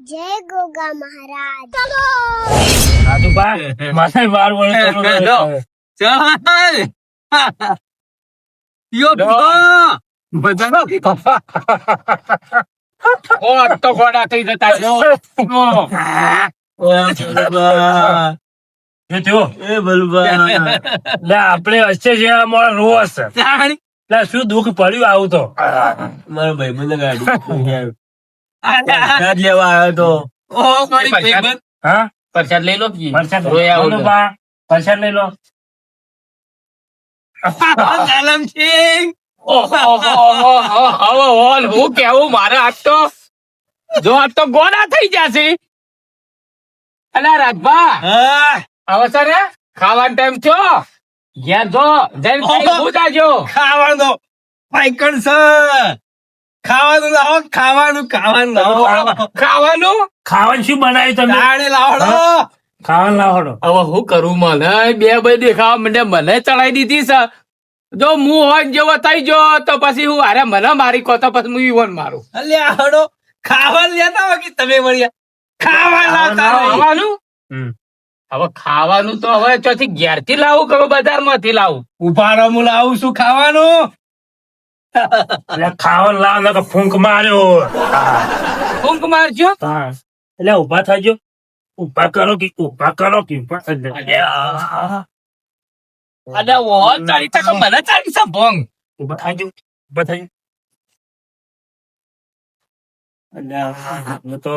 જય ગોગા મહારાજ. ચલો રાજુભા માથે વાર વળે ચાલ યો મજાનો ઓ તો ગોડા થઈ જતા જો એ બલબા લે આપણે હશે છે અમારો રોસ લે શું દુઃખ પડ્યું આવું તો મારો ભાઈ મને ગાડી લેવા આવ્યો તો ઓ મારી ભાઈબંધ હા પ્રસાદ લઈ લો પ્રસાદ રોયા લઈ લો બા પ્રસાદ લઈ લો આલમસિંહ હું કેવું મારે આજ તો જો આજ તો ગોડા થઈ જશે અલા રાજભા હવે સર ખાવાનો ટાઈમ થયો ઘેર જો જઈને ખાઈ હું જાજો ખાવાનો પાઈકણ છે ખાવાનું લાવો ખાવાનું ખાવાનું શું બનાવ્યું તમે લાવડો ખાવાનું લાવડો હવે હું કરું મને બે દેખાવા મને ચડાઈ દીધી છે જો હું હોય જેવો થઈ ગયો તો પછી હું અરે મને મારી કહો તો પછી હું ઈવન મારું અલ્યા હડો ખાવાનું લેતા હોય કે તમે મળ્યા ખાવાનું હવે ખાવાનું તો હવે ચોથી ઘેર થી લાવું કે બજાર માંથી લાવું ઉભારો હું લાવું છું ખાવાનું એટલે ખાવાનું લાવ ને ફૂંક માર્યો ઊંઘ મારજો હા એટલે ઉભા થજો ઉભા કરો કે અને ઓ ચાલી ટકા મને ચાલી છે ભોંગ ઉભા થજો અલ્યા તો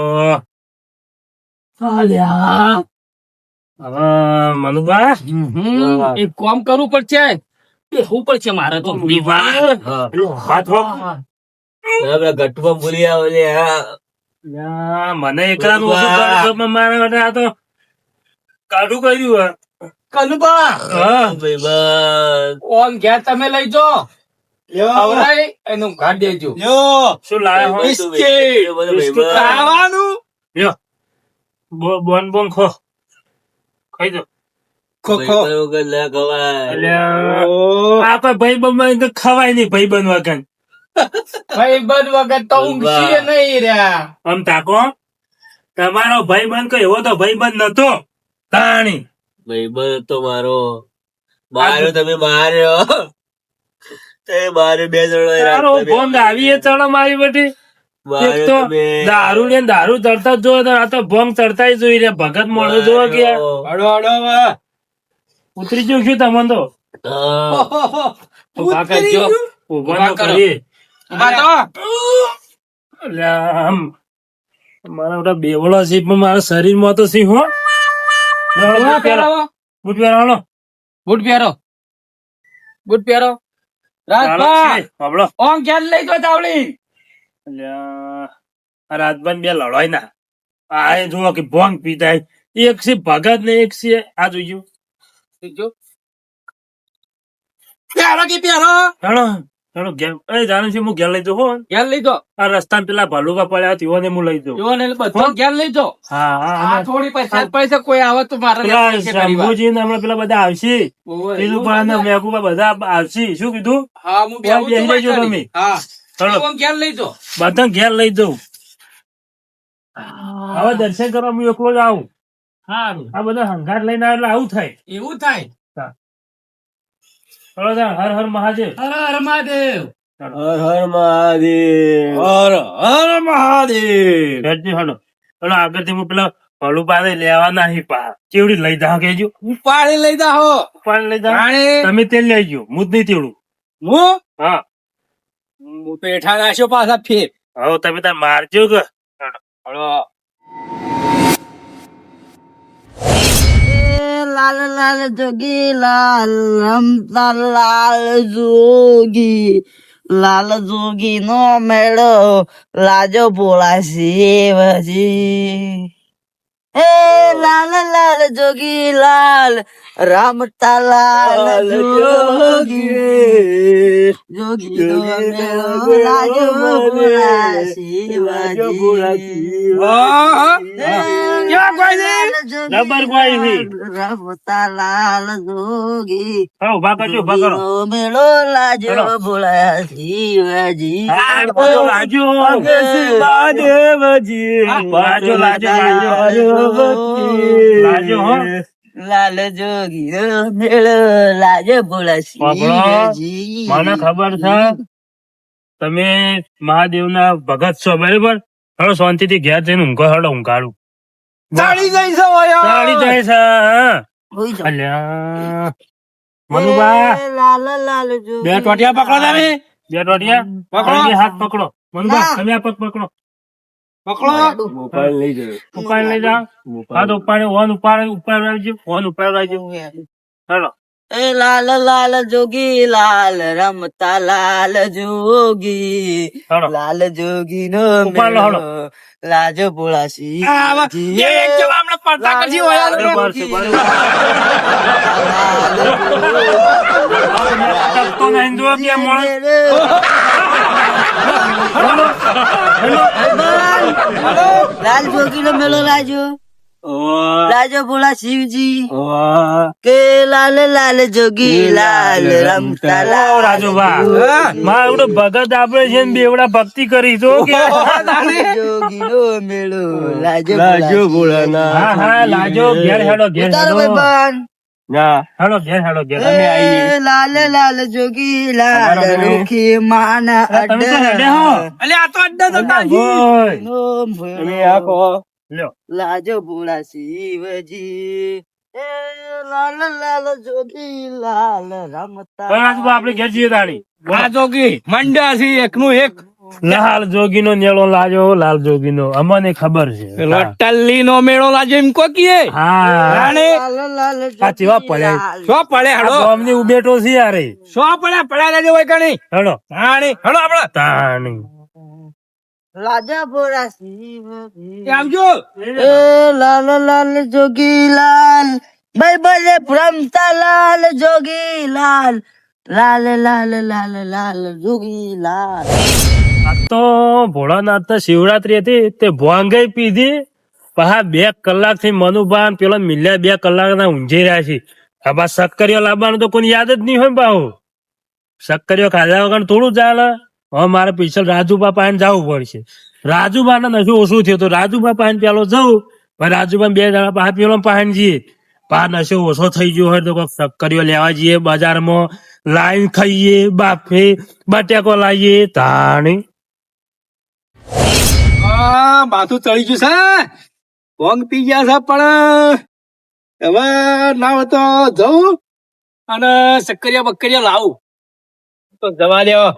હવે મનુબા એક કામ કરવું પડશે બેહવું પડશે મારે તો ગટવા ભૂલી મને એકલા મારા માટે આ તો કાઢું કર્યું કનુબા ઓન ઘેર તમે લઈ જો આવરાય એનું ઘાટ દેજો શું લાવ્યા બિસ્કિટ ખાવાનું બોન ખો ખાઈ દો આ કોઈ ભાઈ બંધ ખવાય નહીં ભાઈ બંધ વગર ભાઈ બન વગર તો ઊંઘી નહીં રહ્યા આમ તાકો તમારો ભાઈ બંધ કોઈ એવો તો ભાઈ બંધ નતો તાણી ભાઈબંધ તો મારો તમે માર્યો તે મારે બે તારો ભોંગ આવીએ ચડો મારી બધી એક તો દારૂ ને દારૂ ચડતા જો આ તો ભોંગ ચડતા જોઈ રે ભગત મોડું જોવા ગયા ઉતરી ગયું શું તમને તો ઉભા કરજો ઉભા તો કરીએ આમ મારા બધા બેવડો છે પણ મારા શરીર માં તો સિંહ હો બુટ પહેરવાનો બુટ પહેરો રાજભા ઓમ ક્યાં લઈ જો તાવડી રાજભાઈ બે લડાઈ ના આ જુઓ કે ભોંગ પીતા એક છે ભગત ને એક છે આ જોઈજો પહેરો હેલો ઘેર જાણું છું હું ઘેર લઈ જાઉં હો ઘેર લઈ જો આ રસ્તા પેલા ભલુકા પડ્યા તેઓને હું લઈ જાઉં બધો ઘેર લઈ જો હા થોડી પૈસા કોઈ આવે તો મારે શંભુજી ને હમણાં પેલા બધા આવશે પેલું મેઘુબા બધા આવશે શું કીધું હા હું બેસી રહેજો તમે ઘેર લઈ જો બધા ઘેર લઈ જાઉં હવે દર્શન કરવા હું એકલો જ આવું સારું આ બધા હંગાર લઈને આવે એટલે આવું થાય એવું થાય હર હર મહાદેવ હર હર મહાદેવ હર હર મહાદેવ હર મહાદેવ હલો હલો આગળથી હું પેલા ભલું પાસે લેવા નહીં પા ચેવડી લઈ જાઓ કેજો ઉપાડી લઈ જાઓ લઈ જાઓ તમે તેલ લઈ ગયો હું જ નહીં તેવડું હું હા હું પેઠા નાખ્યો પાછા ફેર હવે તમે ત્યાં મારજો કે લાલ લાલ જોગી લાલ રમતા લાલ જોગી નો મેળો લાજો ભોળા શિવજી એ લાલ લાલ જોગી લાલ રમતા લાલ જોગી નો મેળો લાજો ભોળા શિવજી રબર કોઈ છે. રમતા લાલ જોગી હા, ઉભા કરજો, ઉભા કરો. જોગીનો મેળો લાજો ચલો. ભોળા શિવજી હા, બધો લાજો. મહાદેવજી લાજો, લાજો, લાજો, હો. લાલ જોગીનો મેળો લાજો ભોળા પકડો. શિવજી મને ખબર છે તમે મહાદેવના ભગત છો, બરાબર? હળો શાંતિથી ઘેર જઈને ઊંઘો, હળો ઊંઘાડું. ચાલી જાય છે ચાલી જાય છે, હા. હોઈ જાઓ. અલ્યા મનુભા, એ લાલ લાલ જોગી બે ટોટિયા પકડો તમે બે ટોટિયા પકડો. બે હાથ પકડો. મનુભા, ના. તમે આ પગ પકડો. પકડો મોબાઈલ લઈ જાઓ. ઉપાડ લઈ જાઓ. હાથ ઉપાડે, ઓન ઉપાડ આવજો. હેલો. એ લાલ લાલ જોગી લાલ રમતા લાલ જોગી હેલો. લાલ જોગી નો ઉપાડ લો, હેલો. લાજો ભોળા શિવજી. એક જવા હમણાં પડતા કરશી હોય યાર. બરોબર છે, બરોબર. ટકતો નહીં, જો કે મોણ. લાલ જોગી નો મેળો લાજો લાજો ભોળા શિવજી વાહ. કે લાલ લાલ જોગી લાલ રમતા ઓ લાલ રાજુભા, મારું તો ભગત આપડે છે ને બેવડા ભક્તિ કરી છો કે જોગી નો મેળો લાજો લાજો ભોળા ભોળાના. હા હા લાજો ઘેર હેડો ઘેર ઉતારો હેડો ભાઈબંધ. ના હેડો ઘેર હેડો ઘેર એ લાલ લાલ જોગી લાલ તમારો તમે. રૂખી માના તમે તો હેડે હો. અલે આ તો અડ્ડા તો કાઢી. ઓય, નો તમે મેળો આ કહો. લ્યો. લાજો ભોળા શિવજી એ લાલ લાલ જોગી લાલ રમતા હવે રાજુભા આપણે ઘેર જઈએ તાણી. આ જોગી મંડ્યા છે એકનું એક લાલ જોગીનો નેળો લાજો, લાલ જોગીનો અમને ખબર છે. પેલો ટલ્લી નો મેળો લાજો એમ કો કીએ હા રાણે લાલ લાલ આ ચેવા પડ્યા. લાલ. શો પડે આ હડો ગામની ઉભેટો છે યાર. શો પડ્યા લેજો હોય કણી હેડો રાણી હડો આપડે તાણી. લાજા ભોળા શિવજી એ આવજો એ લાલ લાલ જોગી લાલ ભાઈ બોલે રમતા લાલ જોગી લાલ લાલ લાલ લાલ લાલ જોગી લાલ આ તો ભોળાનાથ તો શિવરાત્રી હતી તે ભોંગઈ પીધી પહા 2 કલાક થી મનુભાન પેલો મિલ્યા 2 કલાક ના ઊંઝી રહ્યા છે. આ બા શક્કરીઓ લાવવાનું તો કોઈ યાદ જ નહીં હોય બાહુ. શક્કરીઓ ખાધા વગર થોડું ચાલે. હવે મારે પીછળ રાજુભા પાસે જવું પડશે. રાજુભા ને નશો ઓછું થયું તો રાજુભા પાસે પેલો જવું, પછી રાજુભા 2 જણા પાસે પેલો પાસે જઈએ. પા નશો ઓછો થઈ ગયો હોય તો કોઈક શક્કરીઓ લેવા જઈએ બજારમાં, લાઈન ખાઈએ, બાફે બટેકો લાવીએ તાણી. હા માથું ચડી ગયું છે ભોંગ પી ગયા છે પણ હવે ના હોય તો જવું અને શક્કરિયા બક્કરિયા લાવું તો જવા દેવો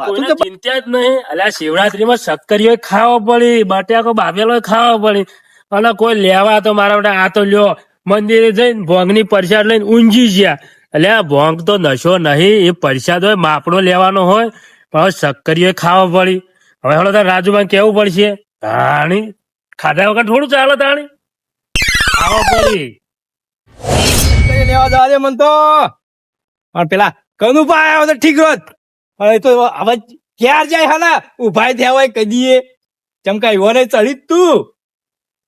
કોઈને ચિંતા જ નહીં. અલ્યા શિવરાત્રીમાં શક્કરીઓ ખાવો પડી, બટાકો બાફેલો ખાવો પડી, અને કોઈ લેવા તો મારા માટે આ તો લ્યો મંદિરે જઈને ભોંગની પ્રસાદ લઈને ઊંઘી ગયા. અલ્યા ભોંગ તો નશો નહીં, એ પ્રસાદ હોય માપડો લેવાનો હોય, પણ શક્કરીઓ ખાવો પડી. હવે હળો તાર રાજુભાઈ કેવું પડશે તાણી ખાધા વગર થોડું ચાલે તાણી ખાવો પડી. શક્કરિયા લેવા જવા દે મન તો પણ પેલા કનુભા આવ્યો તો ઠીક રોત પણ એ તો હવે ક્યાં જાય હાલા ઉભા થયા હોય કદીએ ચમકા એવો ને ચડી જ તું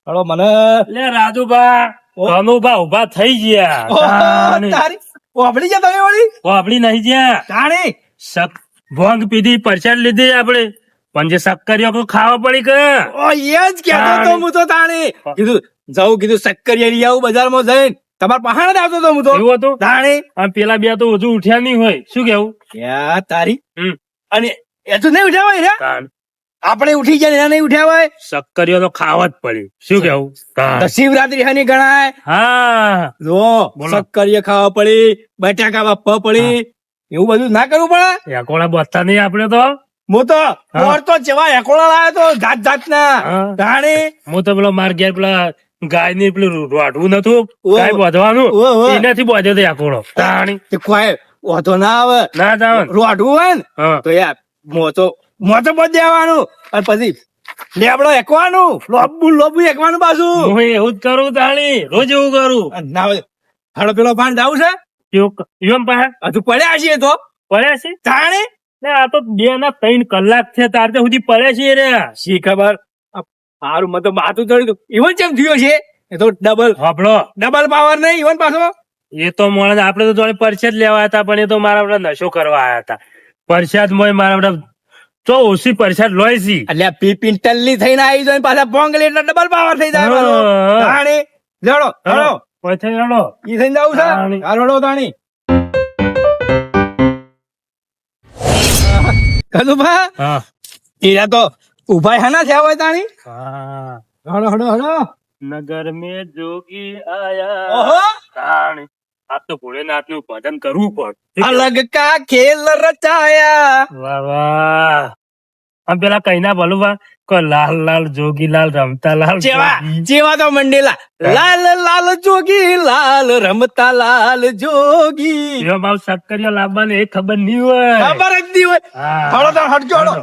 હળો મને લે રાજુભા કનુભા ઉભા થઈ ગયા તાણી. તારી ઓભળી ગયા તમે વળી આપડી નહીં જ્યાં તાણી ભોંગ પીધી પ્રસાદ લીધી આપણે, પણ જે શક્કરીઓ કોઈ ખાવા પડી કે ઓ એ જ કહેતો તો હું તો તાણી કીધું જવું કીધું શક્કરિયા લઈ આવું બજારમાં જઈને તમારા પહાડ જ આવતો તો હું તો એવું હતું. તાણી આમ પેલા 2 તો હજુ ઉઠ્યા નહીં હોય, શું કેવું? યા તારી હમ. અને એ તો નહીં ઉઠ્યા હોય રે તાણ. આપણે ઉઠી જાય એના નહીં ઉઠ્યા હોય શક્કરીઓ તો ખાવા જ પડી, શું કેવું? તાણ. તો શિવરાત્રી હાની ગણાય હા જો બોલો. શક્કરિયા ખાવા પડી બટાકા બાપા પડી એવું બધું ના કરવું પડે એકોડા બોલતા નહીં આપણે તો. હું તો મોર તો જેવા એકોડા લાવ્યો તો જાત જાતના હા. તાણી હું તો પેલો માર ઘેર પેલા ગાય ની પેલું રોડવું નતું ગાય બોધવાનું, ઓહો. એનાથી બોધ્યો તો એકોડો તાણી. તે કોઈ વાંધો ના આવે ના જાવ રોડવું હોય ને હા તો યાર મોતો બધ દેવાનું અને પછી લેબડો એકવાનું લોબુ એકવાનું પાછું હું એવું જ કરું તાણી, રોજ એવું કરું. અને ના હોય હાડો પેલો ભાન જાવું છે એમ પાસે હજુ પડ્યા છીએ તો પડ્યા છે તાણે ને આ તો 2 ના 3 કલાક છે તાર સુધી પડ્યા છે રે. શી ખબર હારું મને તો માથું ચડ્યું ઈવન કેમ થયો છે એ તો હોભળો ડબલ પાવર નહીં ઈવન પાછો એ તો મોણ આપડે તો જોડે પરસાદ લેવા હતા પણ એ તો મારા બધા નશો કરવા આવ્યા હતા પરસાદ મોય મારા બધા તો ઓછી પરસાદ લોય છી એટલે પીપીન ટલ્લી થઈને આવી જાય પાછા પોંગ લે એટલે ડબલ પાવર થઈ જાય પાછો. હા. તાણી લેડો હેડો પછી હેડો. ઈ થઈને જવું છે તાણી. હારોડો તાણી કદુભા હા ઈરા તો ઉભા હાના થયા હોય તાણી હા હડો હડો હડો નગર में જોગી આયા ઓહો તાણી. આ તો ભોળેનાથ નું ભજન કરવું પડે. અલગ કા ખેલ રચાયા વાહ વાહ આમ પેલા કઈ ના બોલું બા કો લાલ લાલ જોગીલાલ રમતા લાલ જેવા જોગી. જેવા તો મંડેલા લાલ લાલ જોગી લાલ રમતા લાલ જોગી એવો ભાવ સક્કરિયો લાવવાની એ ખબર નહીં હોય. ખબર જ નહીં હોય હા. હળો તો હટજો હળો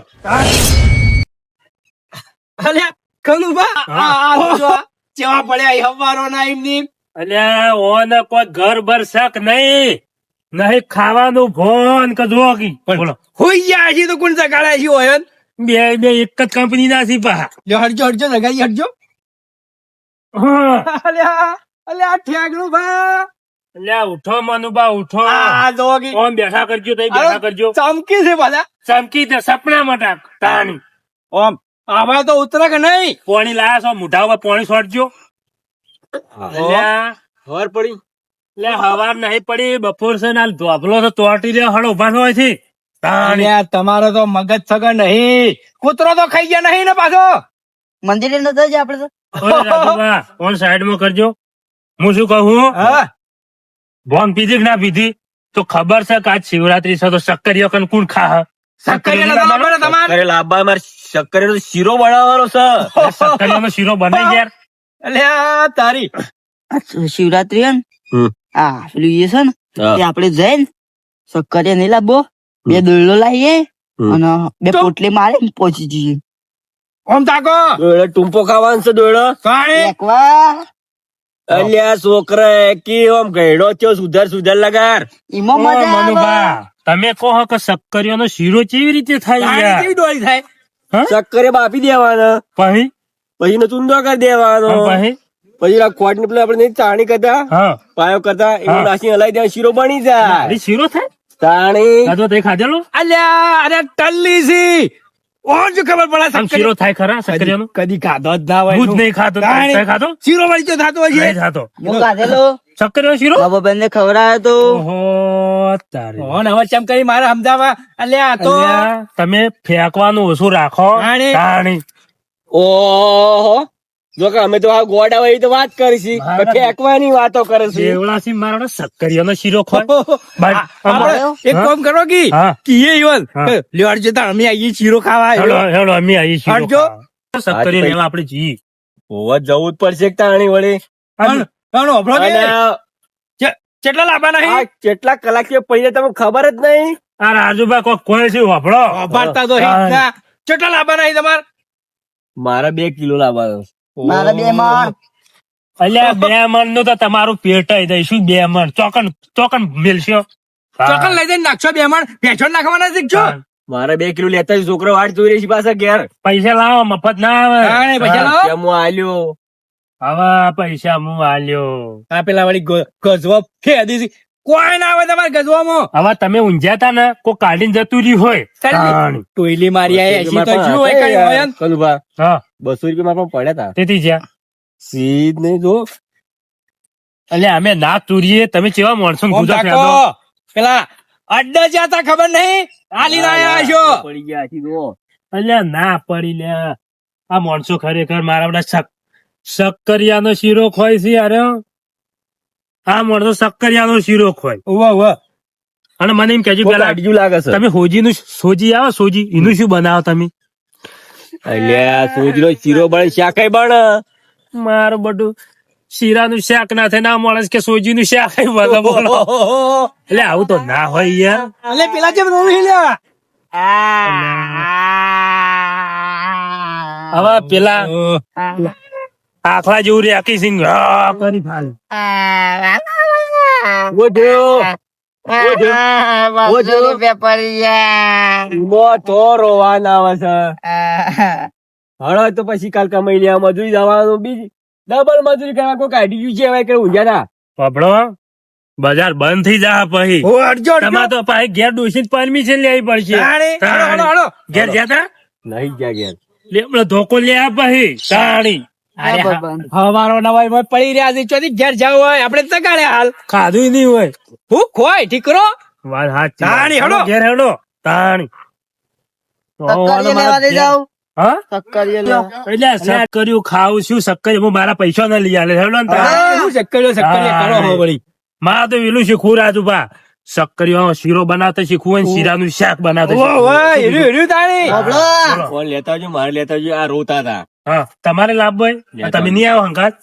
અલ્યા કનુભા આ જો જેવા પડ્યા ઈ હવારો ના એમની અલ્યા ઓને કોઈ ઘર બર શક નહીં નહીં ખાવાનું ભોન કે જોગી બોલો હોઈ ગયા હજી તો કોણ સગાડ્યા છે હોય બે બે એક જ કંપની ના સી પા જો હટજો હટજો સગાઈ હટજો અલ્યા અલ્યા ઠેકનું ભા અલ્યા ઉઠો મનુબા ઉઠો આ જોગી ઓમ બેઠા કરજો તઈ બેઠા કરજો ચમકી છે બધા ચમકી દે સપના મટા તાણી ઓમ આવા તો ઉતરે કે નહીં પોણી લાયા છો મોઢા ઉપર પોણી છોડજો અલ્યા ખબર પડી લે હવાર નહીં પડી બપોર છે ને ધોબલો તો તોટી રે હળો ઉભા હોય છે તાણી અલ્યા તમારો તો મગજ સગર નહીં કૂતરો તો ખાઈ ગયા નહીં ને પાછો મંદિરે નતો જ આપડે તો ઓય રાજુભા ઓન સાઈડ માં કરજો હું શું કહું હા ભોન પીધી કે ના પીધી તો ખબર છે કે આજ શિવરાત્રી છે તો સક્કરિયો કન કોણ ખા સક્કરિયાનો તો ખબર છે તમારે શક્કરે લાંબા મારે શક્કરે તો શીરો બનાવવાનો છે સક્કરિયો નો શીરો બને યાર અલ્યા તારી આ શિવરાત્રી હે ને હમ. આ પેલું એ છે ને હા. એ આપડે જઈને સક્કરિયા નહીં લાવવો બે દોયલો લાવીએ હમ. અને બે તો- પોટલી મારે ને પહોંચી જઈએ ઓમ તાકો દોયડો ટૂંપો ખાવાનો છે દોયડો કાણી એકવાર અલ્યા છોકરા કે આમ ગયડો થયો સુધાર લગાર ઈમો ઓય મજા આવે. મનુભા તમે કહો કે સક્કરિયો નો શીરો કેવી રીતે થાય કાણી યાર કેવી ડોળી થાય શક્કરે બાપી દેવાનો પછી પછી નો ચૂંદો કરી દેવાનો પછી પછી ખોટ ને પેલા આપડે ચાણી કરતા હા પાયો કરતા હા. એવું નાસી હલાઈ દેવા શીરો બની જાય અરે શીરો થાય તાણી કાજો તે ખાધેલો અલ્યા અરે ટલ્લી સી ઓન જો ખબર પડે આમ શીરો થાય ખરા સક્કરિયો નો કદી ખાધો જ ના હોય હું જ નહીં ખાતો તાણી. તે ખાધો શીરો વળી તો થાતો હોય નહીં છે ખાતો હું ખાધેલો સક્કરિયો શીરો બાબા બેન ને ખવડાયો તો ઓહો તારી ઓન હવે ચમ કરી મારે સમજાવવા અલ્યા આ તો અલ્યા, તમે ફેંકવાનું ઓછું રાખો તાણી. તાણી. ઓહો જો કે અમે તો આ ગોડા હોય તો વાત કરીશી મારા- પણ ફેંકવાની વાતો કરે છે દેવડાસી મારો સક્કરિયો નો શીરો ખોય આ- આપણે એક કામ કરો કે હા. કીએ ઈવન હા. લ્યો અર્જે તાર અમે આઈએ શીરો ખાવા હેડો હેડો અમે આવીએ શીરો હટજો. ખાવા. સક્કરિયો લેવા આપણે જઈએ હોવા જવું જ પડશે એક તાણી વળી પણ પણ ઓભળો કે અને કેટલા લાંબા આ નહીં કેટલા કલાક પहिले તમને ખબર જ નહીં આ રાજુભા કોઈ છે વાપરો વાપરતા તો હિતના. કેટલા લાંબા નહીં તમાર મારા 2 કિલો લાવવાનો મારા બે માં અલ્યા 2 મણ નું તો તમારું પેટાઈ દઈશું 2 મણ ચોકન મેલશો ચોકન લઈ જઈને નાખશો બે મણ ભેંસો નાખવાના શીખજો મારા 2 કિલો લેતા જ છોકરો વાટ જોઈ રહી છે પાછા ઘેર પૈસા લાવો મફત ના આવે તાણે પૈસા લાવો. કેમ હું આલ્યો હવે પૈસા હું આલ્યો આ પેલા વાળી ગજવા ફેદી છે. કોઈ ના આવે તમારે ગજવામાં હવે તમે ઊંઝ્યા તા ને કોઈ કાઢીને જતું રહ્યું હોય તાણી. ટોયલી મારી આ એસી તો શું હોય કઈ હોય ને? કલુભા હા 200 રૂપિયા મારા પડ્યા તા તેથી જ્યાં સીધ નહીં જો એટલે અમે ના તુરીએ તમે કેવા માણસો ને ઓમ ગુજા તાકો. ફેંદો. પેલા અડ્ડા જતા ખબર નહીં હાલી ના આયા છો પડી ગયા આખી જો અલ્યા ના પડી લ્યા આ માણસો ખરેખર મારા બધા સક્કરિયાનો શીરો ખોય છે યાર આ માણસો સક્કરિયાનો શીરો ખોય ઉવા ઉવા અને મને એમ કહેજો પેલા કાઢ્યું લાગે છે તમે સોજી આવે સોજી એનું શું બનાવો તમે અલ્યા સોજનો શીરો બને શાકાઈ બને મારું બધું શીરાનું શાક ના થાય ના માણસ કે સોજીનું શાક બને બોલો એટલે આવું તો ના હોય યાર અલે પેલા જેમ રોવી લ્યા હવે પેલા આખલા જેવું રેકી સિંગ કરી ફાલ રૂપિયા પડી ગયા ઈમો તો રોવાન આવે છે હળો તો પછી કાલ કમાઈ લે મજૂરી જવાનું બીજી ડબલ મજૂરી કરવા કોઈ કાઢી ગયું છે હવે કે ઊંઝાના પબડો બજાર બંધ થઈ જા પછી ઓ અડજો તમારે તો પાછી ઘેર ડોસી પરમિશન લેવી પડશે હળો ઘેર જતા નહીં ગયા ગયા લે પેલો ધોકો લે આ પછી તાણી હવારો નવાઈ માં પડી રહ્યા છે ચોથી ઘેર જવું હોય આપણે તગાડે હાલ ખાધું નહીં હોય હું ખોય ઠીકરો વાત સાચી. તાણી હેડો. ઘેર હેડો તાણી સક્કરીએ લેવા દઈ જાઉં હા સક્કરીએ લેવા એટલે સેટ કર્યું ખાવું શું શક્કર હું મારા પૈસા ના લઈ આલે હેડો ને તાણી. હું શક્કરીઓ કરો હો વળી મારે તો વેલું શીખવું રાજુભા શક્કરીઓ શીરો બનાવતા શીખવું હોય ને શીરાનું શાક બનાવતા ઓ શીખવું. ઓય હીરું તાણી બાબલો, ફોન લેતા આવજો મારે લેતા આવજો આ રોતા હતા હા તમારે લાભ હોય લેતા તમે નહીં આવો હંગાત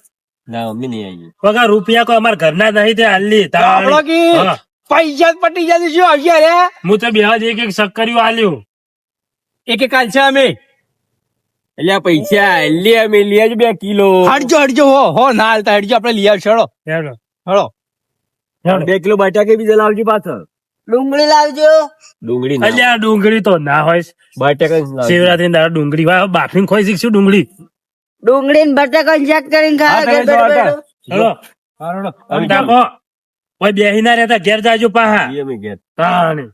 ના મમ્મી નહીં આવી વગર રૂપિયા કોઈ અમારા ઘરના નહીં તે હાલી આપણો કી હા. પૈસા જ પટી જાય શું આવ્યા રે હું તો બે એક એક શક્કરીઓ આલ્યું એક એક કાલ છે અમે એટલે આ પૈસા લે અમે લે જ 2 કિલો હટજો હો ના હાલતા હટજો આપણે લઈ આવશું હેડો હેડો હેડો 2 કિલો બટાકે બીજા લાવજો પાછળ ડુંગળી લાવજો ડુંગળી ના અલ્યા ડુંગળી તો ના હોય બટાકા જ લાવજો. શિવરાત્રી દાડા ડુંગળી હોય બાફીને ખોઈ શીખશું ડુંગળી ડુંગળી ને બટાકા ચેક કરીને હા, ખાવા તમે ઘેર જો બેઠો હેડો આવી ટાકો કોઈ બેહી ના રહેતા ઘેર જાજો પાહા જઈએ અમે ઘેર. તાણી.